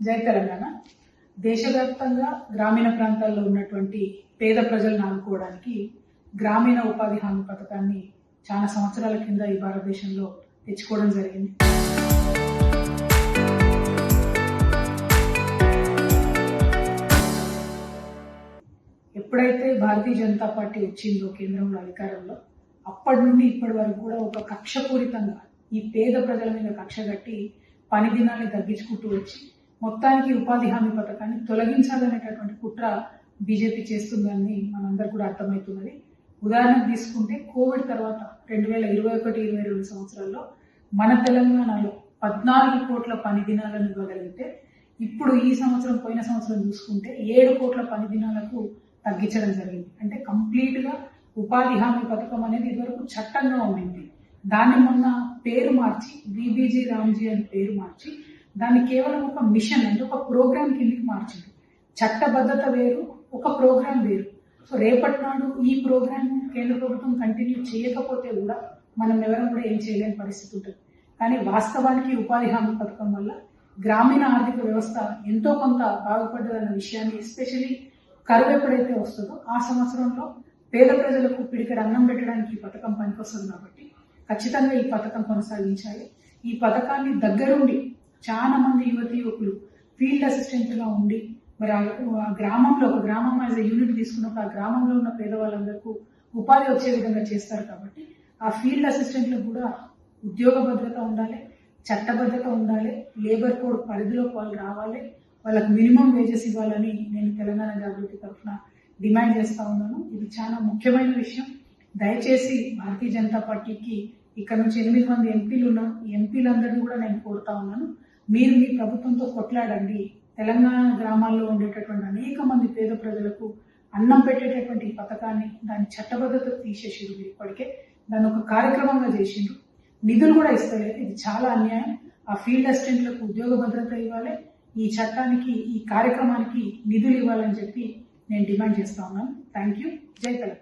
జై తెలంగాణ. దేశవ్యాప్తంగా గ్రామీణ ప్రాంతాల్లో ఉన్నటువంటి పేద ప్రజలను ఆదుకోవడానికి గ్రామీణ ఉపాధి హామీ పథకాన్ని చాలా సంవత్సరాల కింద ఈ భారతదేశంలో తెచ్చుకోవడం జరిగింది. ఎప్పుడైతే భారతీయ జనతా పార్టీ వచ్చిందో కేంద్రంలో అధికారంలో, అప్పటి నుండి ఇప్పటి వరకు కూడా ఒక కక్షపూరితంగా ఈ పేద ప్రజల మీద కక్ష కట్టి పని దినాన్ని తగ్గించుకుంటూ వచ్చి మొత్తానికి ఉపాధి హామీ పథకాన్ని తొలగించాలనేటటువంటి కుట్ర బీజేపీ చేస్తుందని మనందరూ కూడా అర్థమవుతున్నది. ఉదాహరణకు తీసుకుంటే కోవిడ్ తర్వాత 2021-22 సంవత్సరాల్లో మన తెలంగాణలో 14 కోట్ల పని దినాలను ఇవ్వగలిగితే, ఇప్పుడు ఈ సంవత్సరం పోయిన సంవత్సరం చూసుకుంటే 7 కోట్ల పని దినాలకు తగ్గించడం జరిగింది. అంటే కంప్లీట్ గా ఉపాధి హామీ పథకం అనేది ఇదివరకు చట్టంగా ఉండింది. దాన్ని మొన్న పేరు మార్చి బీబీజీ రామ్జీ అని పేరు మార్చి దాన్ని కేవలం ఒక మిషన్ అంటే ఒక ప్రోగ్రామ్ కిందకి మార్చింది. చట్టబద్ధత వేరు, ఒక ప్రోగ్రామ్ వేరు. సో రేపటి నాడు ఈ ప్రోగ్రామ్ కేంద్ర ప్రభుత్వం కంటిన్యూ చేయకపోతే కూడా మనం ఎవరం కూడా ఏం చేయలేని పరిస్థితి ఉంటుంది. కానీ వాస్తవానికి ఉపాధి హామీ పథకం వల్ల గ్రామీణ ఆర్థిక వ్యవస్థ ఎంతో కొంత బాగుపడ్డదన్న విషయాన్ని, ఎస్పెషలీ కరువు ఎప్పుడైతే వస్తుందో ఆ సంవత్సరంలో పేద ప్రజలకు పిడికెడు అన్నం పెట్టడానికి ఈ పథకం పనికొస్తుంది. కాబట్టి ఖచ్చితంగా ఈ పథకం కొనసాగించాలి. ఈ పథకాన్ని దగ్గరుండి చాలా మంది యువకులు ఫీల్డ్ అసిస్టెంట్గా ఉండి మరి ఆ గ్రామంలో ఒక గ్రామం యాజ్ ఎ యూనిట్ తీసుకున్నప్పుడు ఆ గ్రామంలో ఉన్న పేదవాళ్ళందరికీ ఉపాధి వచ్చే విధంగా చేస్తారు. కాబట్టి ఆ ఫీల్డ్ అసిస్టెంట్లకు కూడా ఉద్యోగ భద్రత ఉండాలి, చట్టబద్ధత ఉండాలి, లేబర్ కోడ్ పరిధిలోకి వాళ్ళు రావాలి, వాళ్ళకు మినిమం వేజెస్ ఇవ్వాలని నేను తెలంగాణ జాగృతి తరఫున డిమాండ్ చేస్తా ఉన్నాను. ఇది చాలా ముఖ్యమైన విషయం. దయచేసి భారతీయ జనతా పార్టీకి ఇక్కడ నుంచి 8 మంది ఎంపీలు ఉన్నారు. ఈ ఎంపీలందరినీ కూడా నేను కోరుతా ఉన్నాను, మీరు మీ ప్రభుత్వంతో కొట్లాడండి. తెలంగాణ గ్రామాల్లో ఉండేటటువంటి అనేక మంది పేద ప్రజలకు అన్నం పెట్టేటటువంటి ఈ పథకాన్ని దాని చట్టబద్ధత తీసేసిండ్రు. మీరు ఇప్పటికే దాన్ని ఒక కార్యక్రమంగా చేసిండ్రు. నిధులు కూడా ఇస్తలేదు. ఇది చాలా అన్యాయం. ఆ ఫీల్డ్ అసిస్టెంట్లకు ఉద్యోగ భద్రత ఇవ్వాలి, ఈ చట్టానికి ఈ కార్యక్రమానికి నిధులు ఇవ్వాలని చెప్పి నేను డిమాండ్ చేస్తా ఉన్నాను. Thank you. జై తెలంగాణ.